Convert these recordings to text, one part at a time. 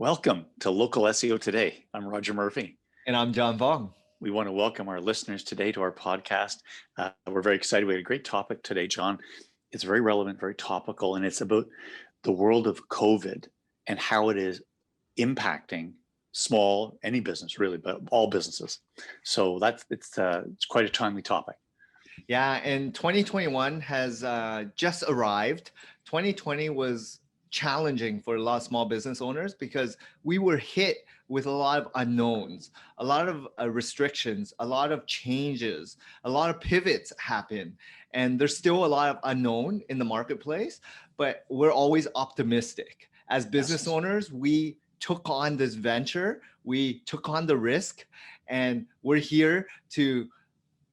Welcome to Local SEO Today. I'm Roger Murphy. And I'm John Vong. We want to welcome our listeners today to our podcast. We're very excited. We had a great topic today, John. It's very relevant, very topical, and it's about the world of COVID and how it is impacting any business really, but all businesses. So it's quite a timely topic. Yeah, and 2021 has just arrived. 2020 was challenging for a lot of small business owners because we were hit with a lot of unknowns, a lot of restrictions, a lot of changes, a lot of pivots happen. And there's still a lot of unknown in the marketplace, but we're always optimistic. As business owners, we took on this venture, we took on the risk, and we're here to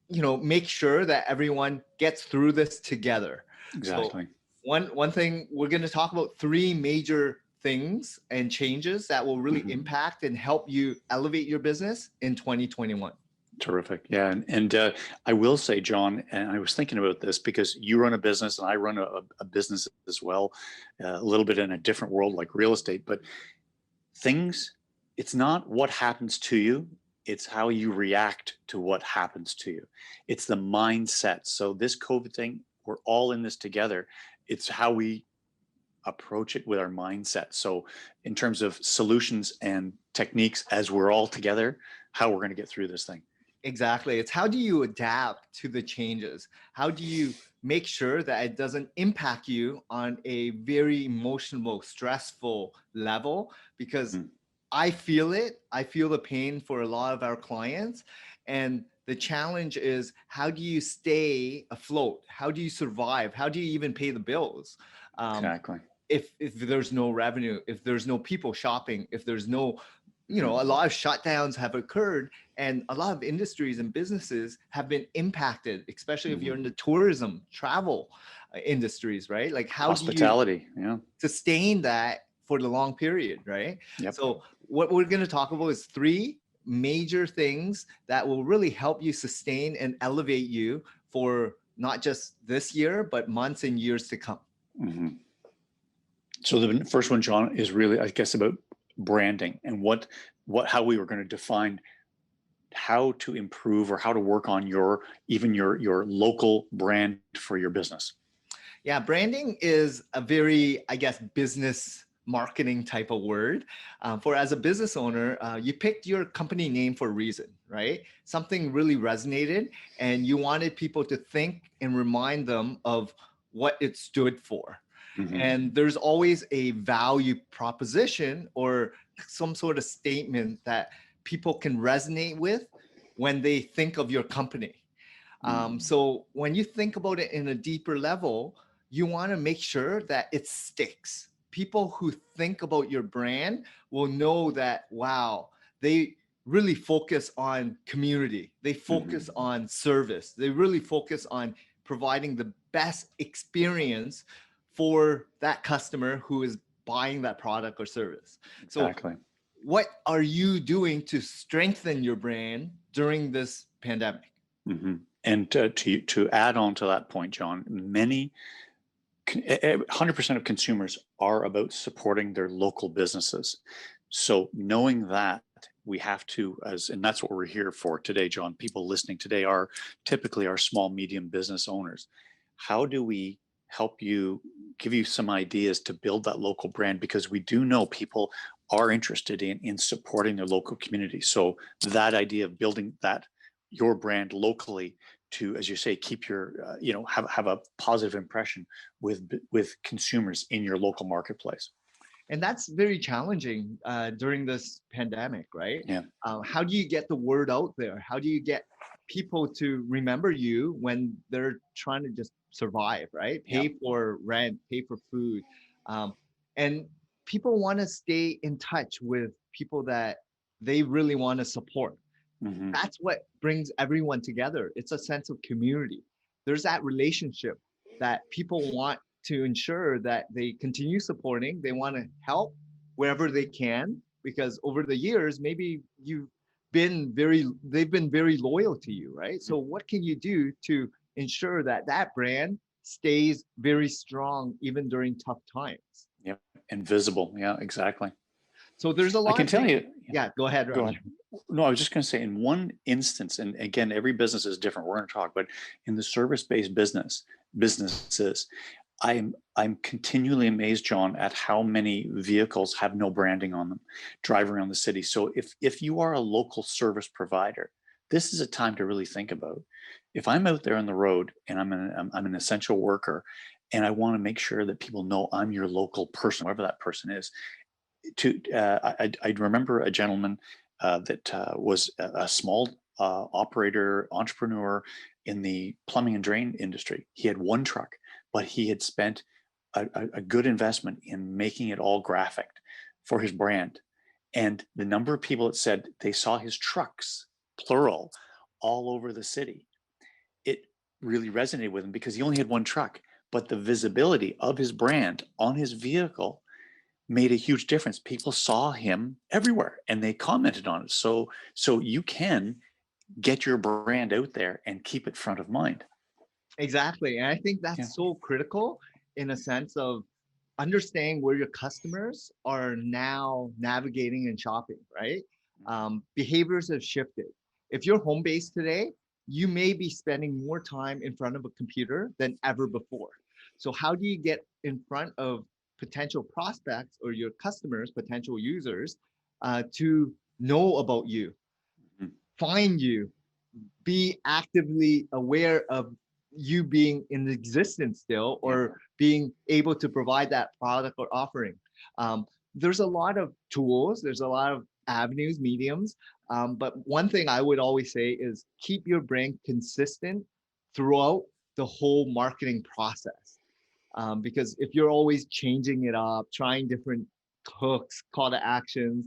make sure that everyone gets through this together. Exactly. So one thing, we're going to talk about three major things and changes that will really impact and help you elevate your business in 2021. Terrific. Yeah. And I will say, John, and I was thinking about this because you run a business and I run a business as well, a little bit in a different world like real estate, but it's not what happens to you. It's how you react to what happens to you. It's the mindset. So this COVID thing, we're all in this together. It's how we approach it with our mindset. So in terms of solutions and techniques, as we're all together, how we're going to get through this thing. Exactly. It's how do you adapt to the changes? How do you make sure that it doesn't impact you on a very emotional, stressful level? Because I feel it. I feel the pain for a lot of our clients. And the challenge is, how do you stay afloat? How do you survive? How do you even pay the bills? Exactly. If there's no revenue, if there's no people shopping, if there's no, a lot of shutdowns have occurred, and a lot of industries and businesses have been impacted, especially if you're in the tourism, travel industries, right? Like how hospitality, do you sustain that for the long period, right? Yep. So what we're going to talk about is three major things that will really help you sustain and elevate you for not just this year, but months and years to come. So the first one, John, is really, I guess, about branding and how we were going to define how to improve or how to work on your local brand for your business. Yeah, branding is a very, I guess, business marketing type of word. For as a business owner, you picked your company name for a reason, right? Something really resonated and you wanted people to think and remind them of what it stood for. And there's always a value proposition or some sort of statement that people can resonate with when they think of your company. So when you think about it in a deeper level, you want to make sure that it sticks. People who think about your brand will know that, wow, they really focus on community. They focus on service. They really focus on providing the best experience for that customer who is buying that product or service. Exactly. So what are you doing to strengthen your brand during this pandemic? And to add on to that point, John, 100% of consumers are about supporting their local businesses. So knowing that, we have to, and that's what we're here for today, John. People listening today are typically our small, medium business owners. How do we help you, give you some ideas to build that local brand? Because we do know people are interested in supporting their local community. So that idea of building your brand locally to, as you say, keep your, have a positive impression with consumers in your local marketplace. And that's very challenging during this pandemic, right? Yeah. How do you get the word out there? How do you get people to remember you when they're trying to just survive, right? Pay for rent, pay for food. And people want to stay in touch with people that they really want to support. That's what brings everyone together. It's a sense of community. There's that relationship that people want to ensure that they continue supporting. They want to help wherever they can, because over the years, maybe they've been very loyal to you, right? So what can you do to ensure that that brand stays very strong even during tough times? Yep. And visible. Yeah, exactly. So there's a I lot can of tell things. you. Yeah, go ahead, Go Raj. ahead. No, I was just going to say in one instance, and again, every business is different. We're going to talk, but in the service-based businesses, I'm continually amazed, John, at how many vehicles have no branding on them, drive around the city. So if you are a local service provider, this is a time to really think about. If I'm out there on the road and I'm an essential worker, and I want to make sure that people know I'm your local person, whoever that person is. I remember a gentleman that was a small operator, entrepreneur in the plumbing and drain industry. He had one truck, but he had spent a good investment in making it all graphic for his brand. And the number of people that said they saw his trucks, plural, all over the city, it really resonated with him because he only had one truck, but the visibility of his brand on his vehicle made a huge difference. People saw him everywhere and they commented on it. So you can get your brand out there and keep it front of mind. Exactly. And I think Yeah. that's so critical in a sense of understanding where your customers are now navigating and shopping, right? Behaviors have shifted. If you're home based today, you may be spending more time in front of a computer than ever before. So, how do you get in front of potential prospects or your customers, potential users, to know about you, Mhm. find you, be actively aware of you being in existence still Yeah. or being able to provide that product or offering. Um, there's a lot of tools, there's a lot of avenues, mediums. But one thing I would always say is keep your brand consistent throughout the whole marketing process. Because if you're always changing it up, trying different hooks, call to actions,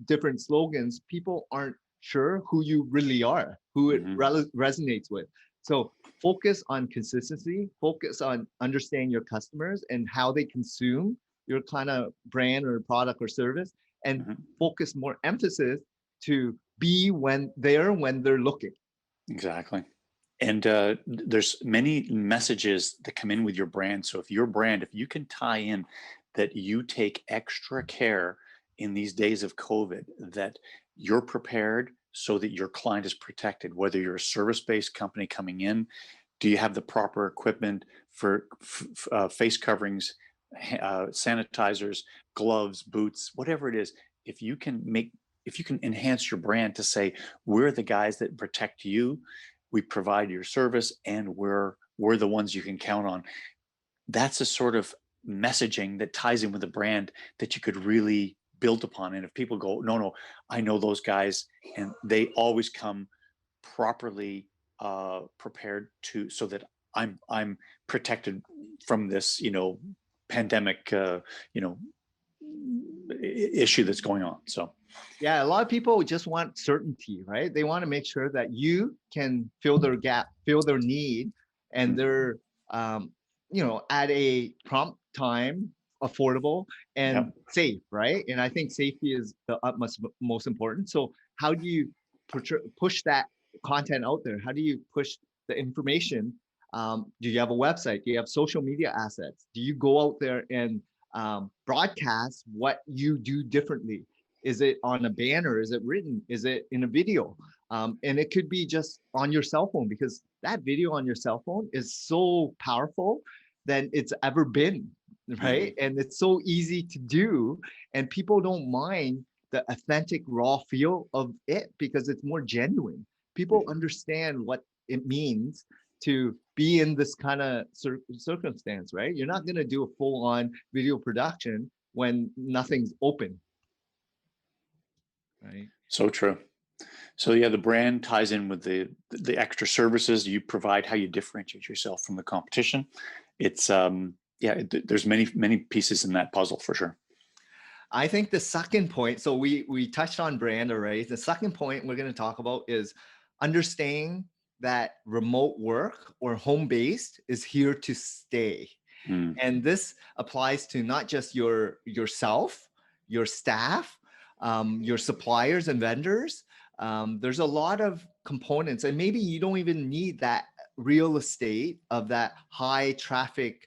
different slogans, people aren't sure who you really are, who it Mhm. resonates with. So focus on consistency, focus on understanding your customers and how they consume your kind of brand or product or service, and Mhm. focus more emphasis to be when they're looking. Exactly. And there's many messages that come in with your brand. So if your brand, if you can tie in that you take extra care in these days of COVID, that you're prepared so that your client is protected, whether you're a service-based company coming in, do you have the proper equipment for face coverings, sanitizers, gloves, boots, whatever it is. If you can enhance your brand to say, we're the guys that protect you, we provide your service, and we're the ones you can count on. That's a sort of messaging that ties in with the brand that you could really build upon. And if people go, no, I know those guys, and they always come properly prepared to, so that I'm protected from this, pandemic, issue that's going on. So Yeah, a lot of people just want certainty, right? They want to make sure that you can fill their gap, fill their need, and mhm, they're, um, at a prompt time, affordable yeah, and safe, right? And I think safety is the utmost most important. So how do you push that content out there? How do you push the information? Do you have a website? Do you have social media assets? Do you go out there and broadcast what you do differently? Is it on a banner? Is it written? Is it in a video? And it could be just on your cell phone, because that video on your cell phone is so powerful than it's ever been, right? mhm, And it's so easy to do. And people don't mind the authentic, raw feel of it because it's more genuine. People mhm. understand what it means to be in this kind of circumstance, right? You're not going to do a full on video production when nothing's open, right? So true. So yeah, the brand ties in with the extra services you provide, how you differentiate yourself from the competition. It's yeah, there's many pieces in that puzzle for sure. I think the second point, so we touched on brand already. The second point we're going to talk about is understanding that remote work or home based is here to stay. Mm, And this applies to not just yourself, your staff, your suppliers and vendors. There's a lot of components, and maybe you don't even need that real estate of that high traffic,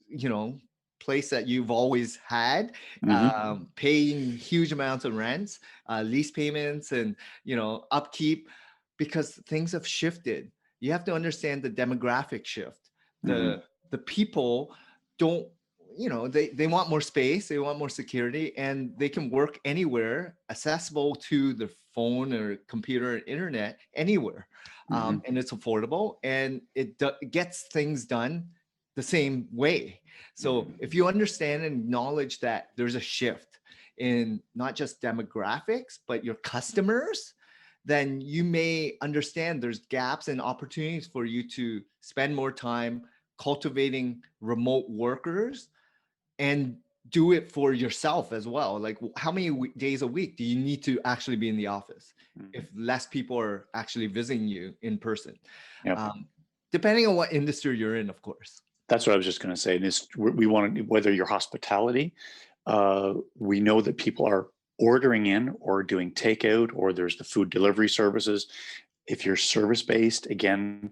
you know, place that you've always had, Hmm. paying huge amounts of rents, lease payments, and upkeep, because things have shifted. You have to understand the demographic shift. Hmm. The people don't, they want more space, they want more security, and they can work anywhere, accessible to their phone or computer and internet anywhere. Hmm. And it's affordable, and it gets things done the same way. So if you understand and acknowledge that there's a shift in not just demographics, but your customers, then you may understand there's gaps and opportunities for you to spend more time cultivating remote workers and do it for yourself as well. Like, how many days a week do you need to actually be in the office Hmm. if less people are actually visiting you in person? Yep. Um, Depending on what industry you're in, of course. That's what I was just going to say. This we want to, whether you're hospitality, we know that people are ordering in or doing takeout, or there's the food delivery services. If you're service based, again,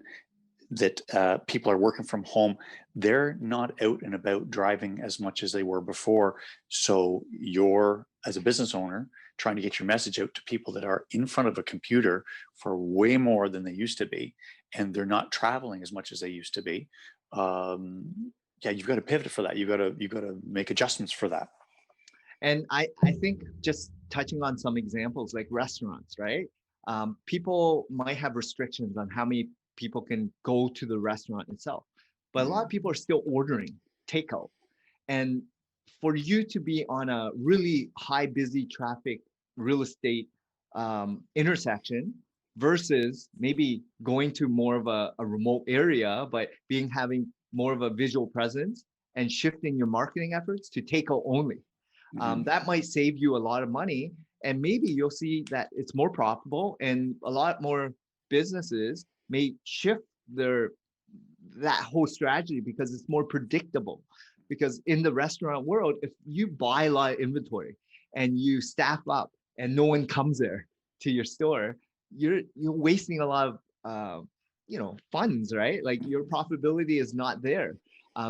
that people are working from home, they're not out and about driving as much as they were before. So you're, as a business owner, trying to get your message out to people that are in front of a computer for way more than they used to be, and they're not traveling as much as they used to be. Yeah, you've got to pivot for that. You got to make adjustments for that. And I think, just touching on some examples like restaurants, right? People might have restrictions on how many people can go to the restaurant itself, but a lot of Mhm. people are still ordering takeout. And for you to be on a really high, busy traffic real estate intersection versus maybe going to more of a remote area, but having more of a visual presence and shifting your marketing efforts to takeout only, Mhm. that might save you a lot of money. And maybe you'll see that it's more profitable, and a lot more businesses may shift their that whole strategy because it's more predictable. Because in the restaurant world, if you buy a lot of inventory and you staff up and no one comes there to your store, you're wasting a lot of funds, right? Like, your profitability is not there.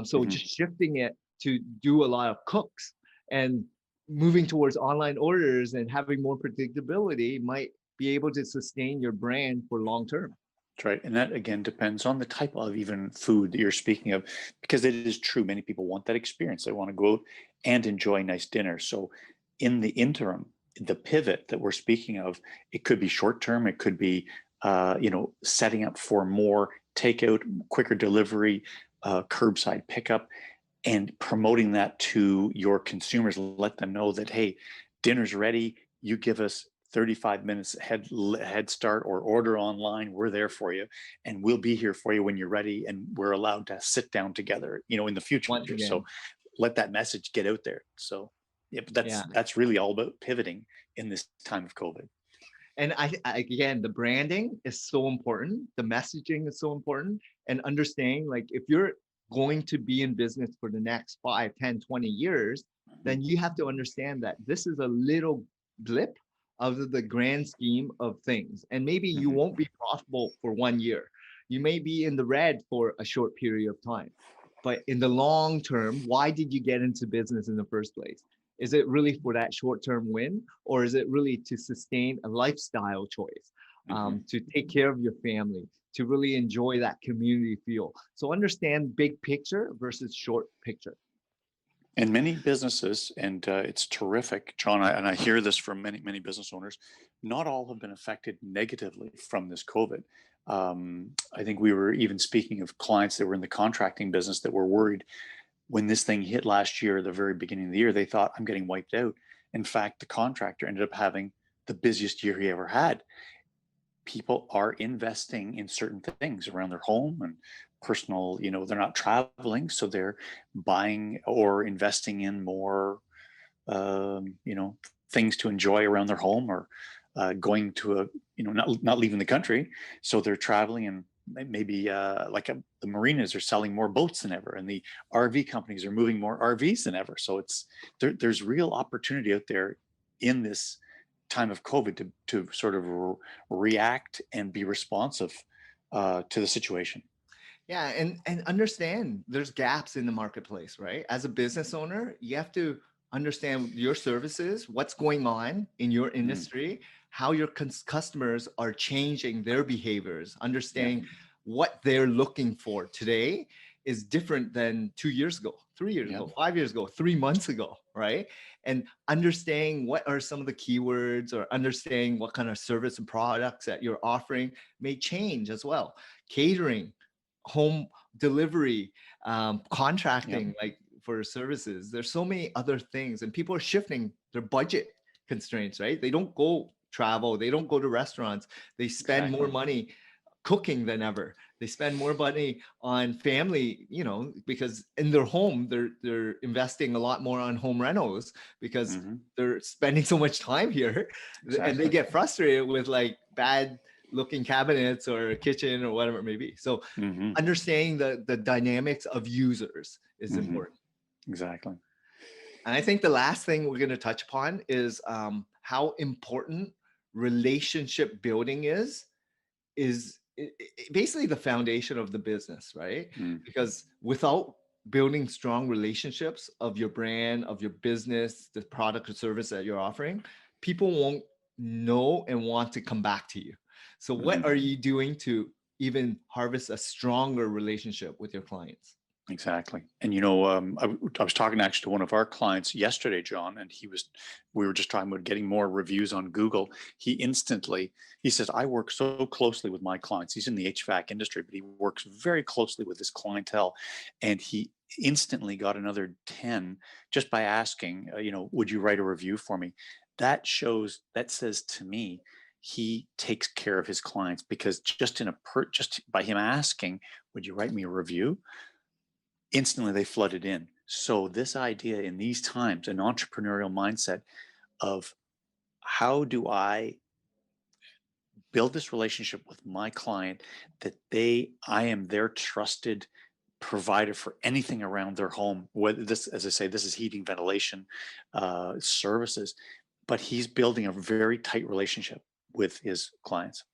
So Mhm. just shifting it to do a lot of cooks and moving towards online orders and having more predictability might be able to sustain your brand for long term. That's right. And that again depends on the type of even food that you're speaking of, because it is true. Many people want that experience. They want to go out and enjoy nice dinner. So, in the interim, the pivot that we're speaking of, it could be short term. It could be, setting up for more takeout, quicker delivery, curbside pickup, and promoting that to your consumers. Let them know that, hey, dinner's ready. You give us 35 minutes head start, or order online. We're there for you, and we'll be here for you when you're ready, and we're allowed to sit down together, in the future. Once So again, let that message get out there. So yeah, but that's yeah. that's really all about pivoting in this time of COVID. And again, the branding is so important. The messaging is so important. And understanding, like, if you're going to be in business for the next 5, 10, 20 years, then you have to understand that this is a little blip of the grand scheme of things. And maybe you Mhm. won't be profitable for 1 year. You may be in the red for a short period of time. But in the long term, why did you get into business in the first place? Is it really for that short-term win, or is it really to sustain a lifestyle choice, Mhm. to take care of your family, to really enjoy that community feel? So understand big picture versus short picture. And many businesses, and it's terrific, John, and I hear this from many, many business owners, not all have been affected negatively from this COVID. I think we were even speaking of clients that were in the contracting business that were worried when this thing hit last year, the very beginning of the year. They thought, I'm getting wiped out. In fact, the contractor ended up having the busiest year he ever had. People are investing in certain things around their home and personal, they're not traveling, so they're buying or investing in more, things to enjoy around their home, or going to not leaving the country. So they're traveling, and maybe the marinas are selling more boats than ever, and the RV companies are moving more RVs than ever. So there's real opportunity out there in this time of COVID to sort of react and be responsive to the situation. Yeah, and understand there's gaps in the marketplace, right? As a business owner, you have to understand your services, what's going on in your Mm, industry, how your customers are changing their behaviors, yep. understanding what they're looking for today is different than 2 years ago, 3 years Yep. ago, 5 years ago, 3 months ago, right? And understanding what are some of the keywords or understanding what kind of service and products that you're offering may change as well. Catering, home delivery, Yep. contracting, like for services. There's so many other things, and people are shifting their budget constraints, right? They don't go travel, they don't go to restaurants, they spend more Exactly. money cooking than ever. They spend more money on family, because in their home they're investing a lot more on home rentals because Hmm. they're spending so much time here, and they Exactly. get frustrated with like bad looking cabinets or kitchen or whatever it may be. So Hmm. understanding the dynamics of users is Hmm. important. Exactly. And I think the last thing we're going to touch upon is how important relationship building is basically the foundation of the business, right? Mm. Because without building strong relationships of your brand, of your business, the product or service that you're offering, people won't know and want to come back to you. So what Mhm. are you doing to even harvest a stronger relationship with your clients? Exactly. And I was talking actually to one of our clients yesterday, John, and we were just talking about getting more reviews on Google. He says, I work so closely with my clients. He's in the HVAC industry, but he works very closely with his clientele. And he instantly got another 10 just by asking, would you write a review for me? That says to me, he takes care of his clients because just by him asking, would you write me a review? Instantly they flooded in. So this idea in these times, an entrepreneurial mindset of how do I build this relationship with my client that I am their trusted provider for anything around their home, whether this, as I say, this is heating, ventilation, services, but he's building a very tight relationship with his clients.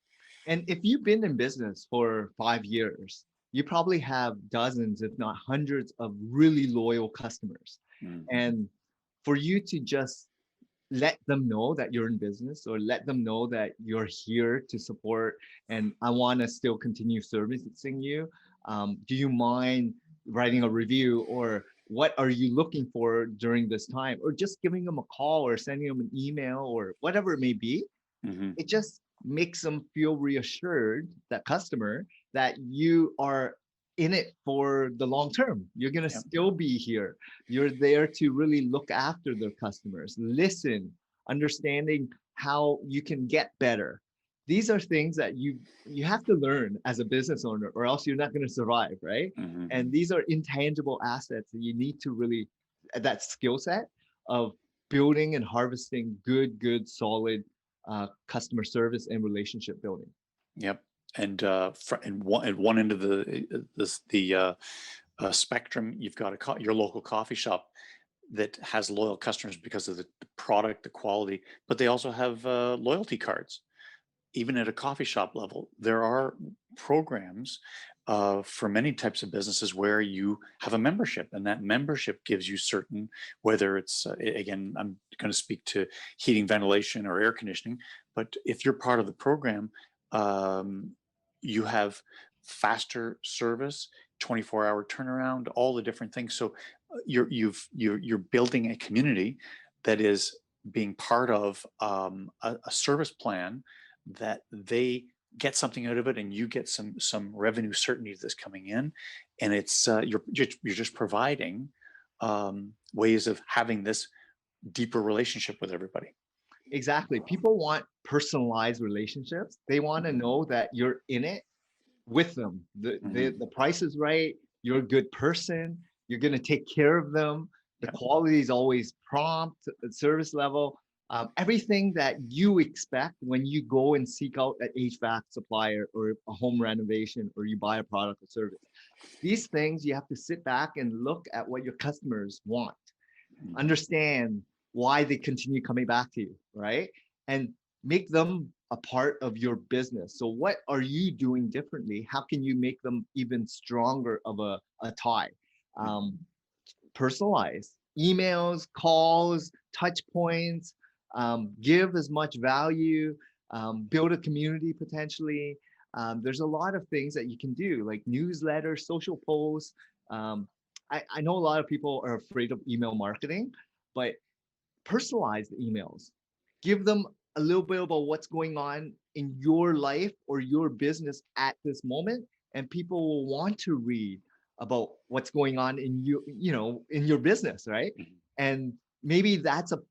And if you've been in business for 5 years, you probably have dozens, if not hundreds, of really loyal customers. Mm, And for you to just let them know that you're in business or let them know that you're here to support and I want to still continue servicing you. Do you mind writing a review or what are you looking for during this time? Or just giving them a call or sending them an email or whatever it may be. mhm. It just makes them feel reassured, that customer, that you are in it for the long term. You're going to Yep. still be here. You're there to really look after their customers, listen, understanding how you can get better. These are things that you have to learn as a business owner or else you're not going to survive, right? Mhm. And these are intangible assets that you need to really, that skill set of building and harvesting good solid customer service and relationship building. Yep. And at one end of the spectrum, you've got your local coffee shop that has loyal customers because of the product, the quality, but they also have loyalty cards. Even at a coffee shop level, there are programs for many types of businesses where you have a membership, and that membership gives you certain, whether it's again, I'm going to speak to heating, ventilation, or air conditioning, but if you're part of the program, um, you have faster service, 24-hour turnaround, all the different things. So you're building a community that is being part of a service plan that they get something out of it and you get some revenue certainty that's coming in, and it's you're just providing ways of having this deeper relationship with everybody. Exactly. People want personalized relationships. They want to know that you're in it with them. The Hmm. price is right. You're a good person. You're going to take care of them. The Yeah. quality is always prompt, the service level, everything that you expect when you go and seek out an HVAC supplier or a home renovation or you buy a product or service. These things you have to sit back and look at what your customers want, Mhm. understand why they continue coming back to you, right? And make them a part of your business. So what are you doing differently? How can you make them even stronger of a tie? Um, Personalize emails, calls, touch points, give as much value, build a community potentially. There's a lot of things that you can do, like newsletters, social posts. I know a lot of people are afraid of email marketing, but personalize the emails. Give them a little bit about what's going on in your life or your business at this moment, and people will want to read about what's going on in in your business, right? Mhm. And maybe that's a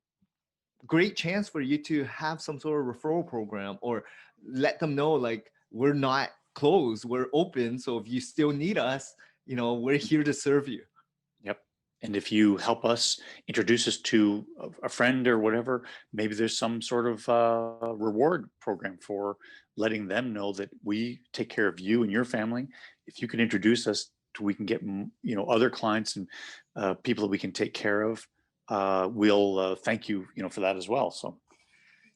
great chance for you to have some sort of referral program, or let them know like, we're not closed, we're open. So if you still need us, we're here to serve you. Yep. And if you help us introduce us to a friend or whatever, maybe there's some sort of reward program for letting them know that we take care of you and your family. If you can introduce us to, we can get, other clients and people that we can take care of. We'll thank you, for that as well. So,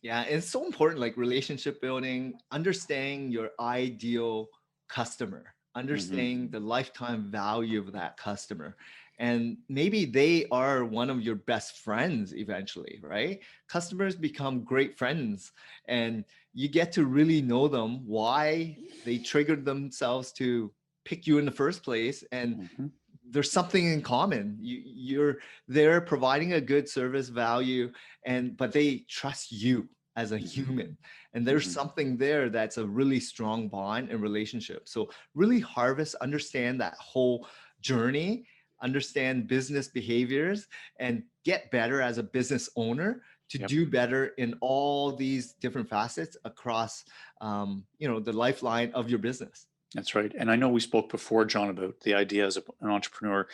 Yeah, it's so important, like relationship building, understanding your ideal customer, mhm. understanding the lifetime value of that customer. And maybe they are one of your best friends eventually, right? Customers become great friends, and you get to really know them, why they triggered themselves to pick you in the first place. And Mhm. there's something in common. You're there providing a good service value, and but they trust you as a human, and there's Mhm. something there that's a really strong bond and relationship. So really harvest, understand that whole journey, understand business behaviors, and get better as a business owner to Yep. do better in all these different facets across the lifeline of your business. That's right. And I know we spoke before, John, about the idea as an entrepreneur.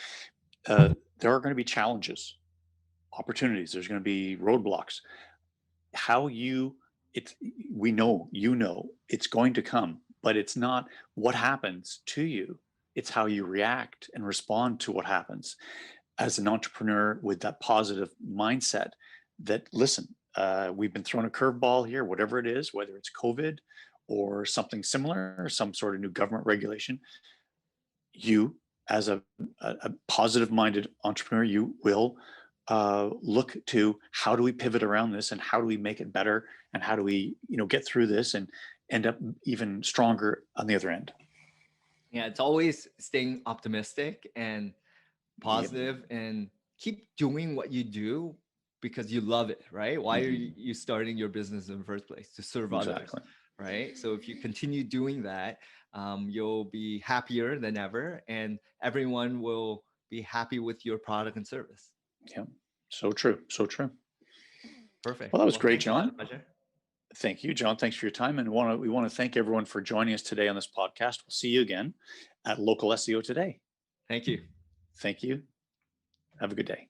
There are going to be challenges, opportunities. There's going to be roadblocks. How you, it's, we know, it's going to come, but it's not what happens to you. It's how you react and respond to what happens as an entrepreneur with that positive mindset that, listen, we've been thrown a curveball here, whatever it is, whether it's COVID or something similar, or some sort of new government regulation. You, as a positive minded entrepreneur, you will look to, how do we pivot around this, and how do we make it better, and how do we get through this and end up even stronger on the other end. Yeah, it's always staying optimistic and Yep. positive, and keep doing what you do because you love it, right? Why are Mhm. you starting your business in the first place? To serve others, Exactly. right? So if you continue doing that, you'll be happier than ever, and everyone will be happy with your product and service. Yeah. So true. So true. Well, Perfect. that was Well, great, thanks a lot, John. Roger. Thank you, John. Thanks for your time. And we want to thank everyone for joining us today on this podcast. We'll see you again at Local SEO Today. Thank you. Thank you. Have a good day.